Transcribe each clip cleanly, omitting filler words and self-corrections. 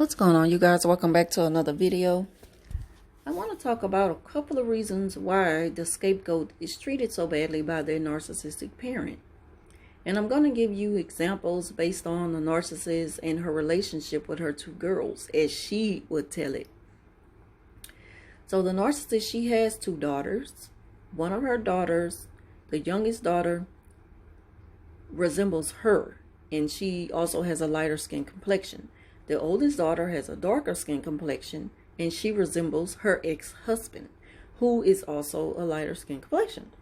What's going on, you guys? Welcome back to another video. I want to talk about a couple of reasons why the scapegoat is treated so badly by their narcissistic parent. And I'm going to give you examples based on the narcissist and her relationship with her two girls, as she would tell it. So the narcissist, she has two daughters. One of her daughters, the youngest daughter, resembles her, and she also has a lighter skin complexion. The oldest daughter has a darker skin complexion, and she resembles her ex-husband, who is also a lighter skin complexion.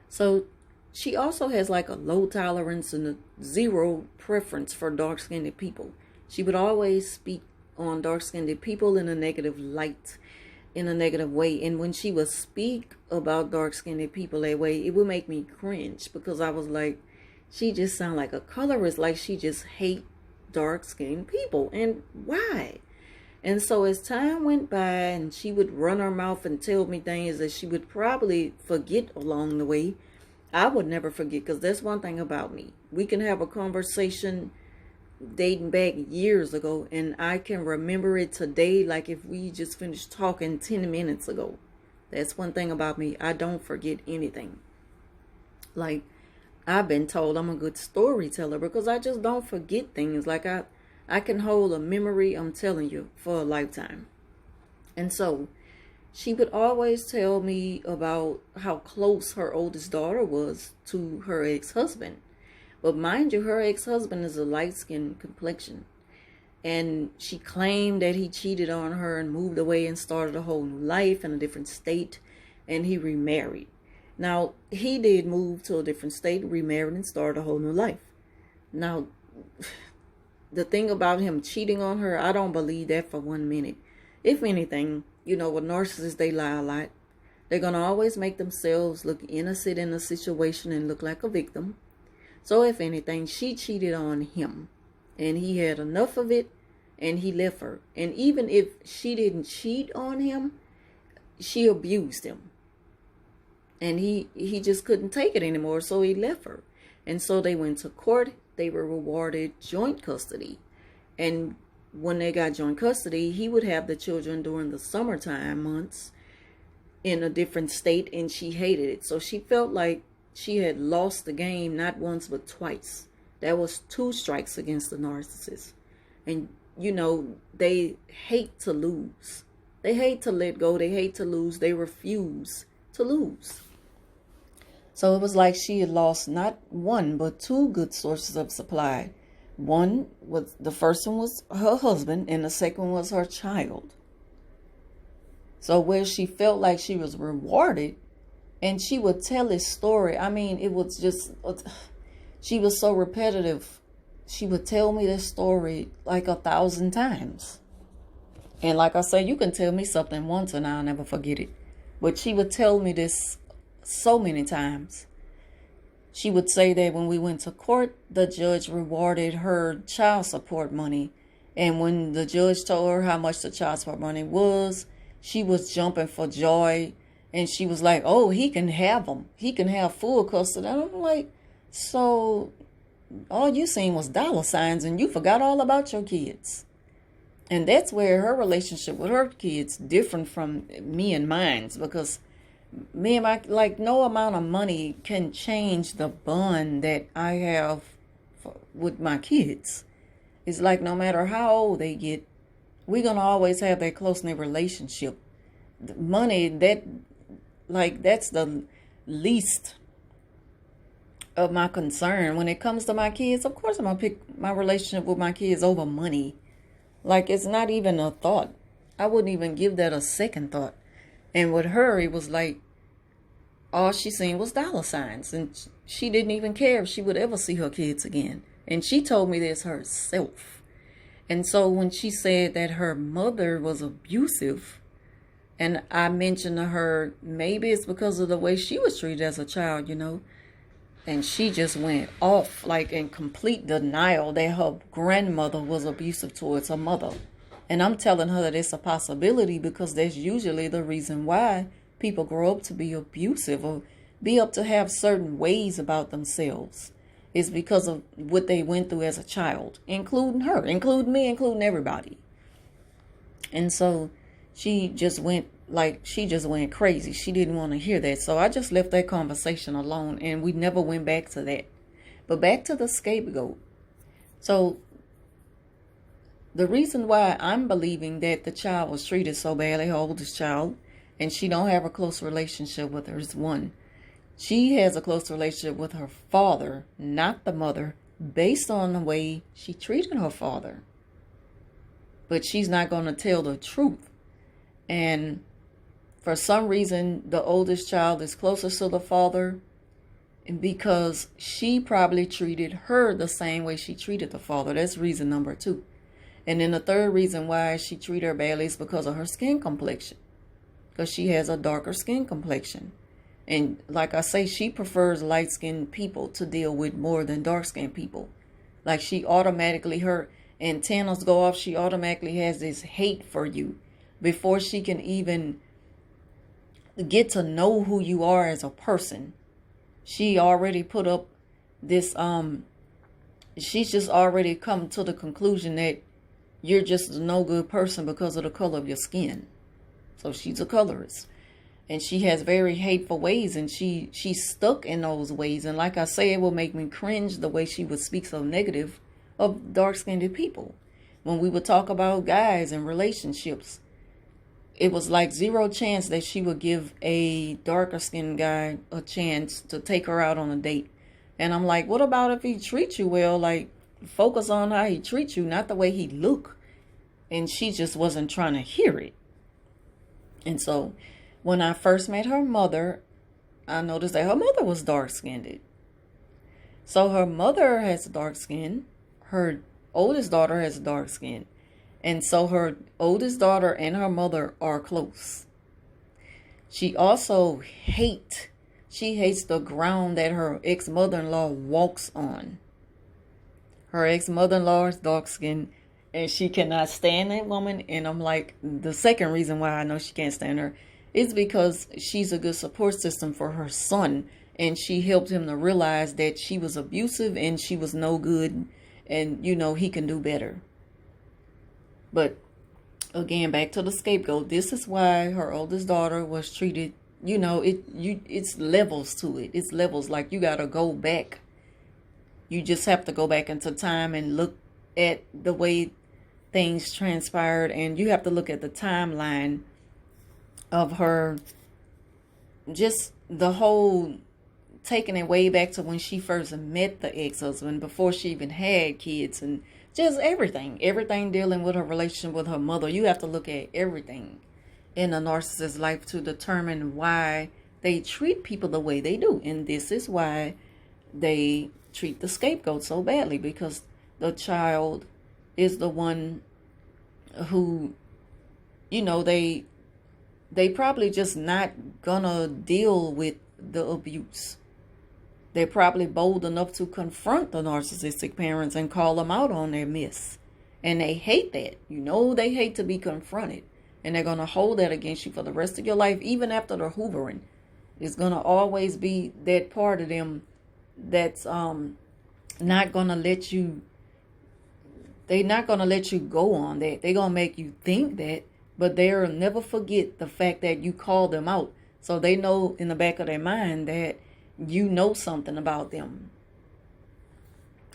So she also has like a low tolerance and a zero preference for dark-skinned people. She would always speak on dark-skinned people in a negative light, in a negative way. And when she would speak about dark-skinned people that way, it would make me cringe, because I was like, she just sound like a colorist, like she just hate dark-skinned people. And why? And so as time went by and she would run her mouth and tell me things that she would probably forget along the way, I would never forget, because that's one thing about me. We can have a conversation dating back years ago, and I can remember it today like if we just finished talking 10 minutes ago. That's one thing about me. I don't forget anything. Like, I've been told I'm a good storyteller because I just don't forget things. Like I can hold a memory, I'm telling you, for a lifetime. And so she would always tell me about how close her oldest daughter was to her ex-husband. But mind you, her ex-husband is a light-skinned complexion. And she claimed that he cheated on her and moved away and started a whole new life in a different state, and he remarried. Now, he did move to a different state, remarried, and started a whole new life. Now, the thing about him cheating on her, I don't believe that for 1 minute. If anything, you know, with narcissists, they lie a lot. They're going to always make themselves look innocent in a situation and look like a victim. So if anything, she cheated on him, and he had enough of it, and he left her. And even if she didn't cheat on him, she abused him. And he just couldn't take it anymore, so he left her. And so they went to court. They were rewarded joint custody. And when they got joint custody, he would have the children during the summertime months in a different state, and she hated it. So she felt like she had lost the game not once but twice. That was 2 strikes against the narcissist. And, you know, they hate to lose. They hate to let go. They hate to lose. They refuse to lose. So it was like she had lost not 1 but 2 good sources of supply. The first one was her husband, and the second was her child. So where she felt like she was rewarded, and she would tell this story. I mean, it was just, she was so repetitive. She would tell me this story like 1,000 times. And like I say, you can tell me something once and I'll never forget it. But she would tell me this so many times. She would say that when we went to court, the judge rewarded her child support money. And when the judge told her how much the child support money was, she was jumping for joy. And she was like, oh, he can have them. He can have full custody. And I'm like, so all you seen was dollar signs and you forgot all about your kids. And that's where her relationship with her kids different from me and mine's, because me and my, like, no amount of money can change the bond that I have with my kids. It's like no matter how old they get, we're going to always have that close-knit relationship. The money, that's the least of my concern. When it comes to my kids, of course I'm going to pick my relationship with my kids over money. Like, it's not even a thought. I wouldn't even give that a second thought. And with her, it was like all she seen was dollar signs. And she didn't even care if she would ever see her kids again. And she told me this herself. And so when she said that her mother was abusive, and I mentioned to her, maybe it's because of the way she was treated as a child, you know. And she just went off, like in complete denial that her grandmother was abusive towards her mother. And I'm telling her that it's a possibility, because that's usually the reason why people grow up to be abusive or be up to have certain ways about themselves. is because of what they went through as a child, including her, including me, including everybody. And so she just went crazy. She didn't want to hear that. So I just left that conversation alone, and we never went back to that. But back to the scapegoat. So the reason why I'm believing that the child was treated so badly, her oldest child, and she don't have a close relationship with her, is one. She has a close relationship with her father, not the mother, based on the way she treated her father. But she's not going to tell the truth. And for some reason, the oldest child is closest to the father because she probably treated her the same way she treated the father. That's reason number 2. And then the third reason why she treated her badly is because of her skin complexion. Because she has a darker skin complexion. And like I say, she prefers light-skinned people to deal with more than dark-skinned people. Like she automatically, her antennas go off. She automatically has this hate for you before she can even get to know who you are as a person. She already put up this, she's just already come to the conclusion that you're just a no good person because of the color of your skin. So she's a colorist. And she has very hateful ways, and she's stuck in those ways. And like I say, it will make me cringe the way she would speak so negative of dark-skinned people. When we would talk about guys and relationships, it was like 0 chance that she would give a darker-skinned guy a chance to take her out on a date. And I'm like, what about if he treats you well? Like, focus on how he treats you, not the way he look. And she just wasn't trying to hear it. And so when I first met her mother, I noticed that her mother was dark-skinned. So her mother has dark skin. Her oldest daughter has dark skin. And so her oldest daughter and her mother are close. She also hates the ground that her ex-mother-in-law walks on. Her ex-mother-in-law is dark-skinned, and she cannot stand that woman. And I'm like, the second reason why I know she can't stand her is because she's a good support system for her son. And she helped him to realize that she was abusive and she was no good. And, you know, he can do better. But again, back to the scapegoat. This is why her oldest daughter was treated, you know, it's levels to it. It's levels. Like, you got to go back. You just have to go back into time and look at the way things transpired. And you have to look at the timeline of her, just the whole taking it way back to when she first met the ex-husband, before she even had kids, and just everything dealing with her relationship with her mother. You have to look at everything in a narcissist's life to determine why they treat people the way they do. And this is why they treat the scapegoat so badly, because the child is the one who, you know, they probably just not gonna deal with the abuse. They're probably bold enough to confront the narcissistic parents and call them out on their mess. And they hate that. You know, they hate to be confronted. And they're going to hold that against you for the rest of your life, even after the hoovering. It's going to always be that part of them that's not going to let you, they're not going to let you go on that. They're going to make you think that, but they'll never forget the fact that you called them out. So they know in the back of their mind that you know something about them.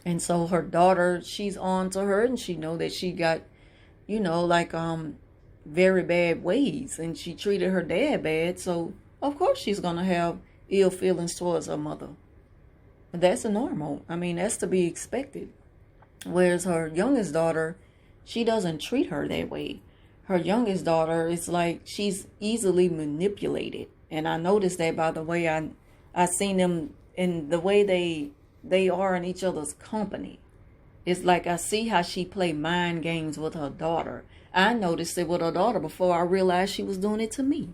And so her daughter, she's on to her, and she know that she got, you know, like very bad ways, and she treated her dad bad. So of course she's gonna have ill feelings towards her mother. And that's normal. I mean, that's to be expected. Whereas her youngest daughter, she doesn't treat her that way. Her youngest daughter is like, she's easily manipulated. And I noticed that by the way I seen them in the way they are in each other's company. It's like I see how she play mind games with her daughter. I noticed it with her daughter before I realized she was doing it to me.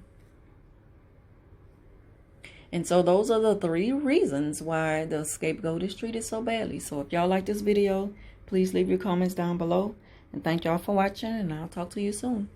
And so those are the 3 reasons why the scapegoat is treated so badly. So if y'all like this video, please leave your comments down below. And thank y'all for watching, and I'll talk to you soon.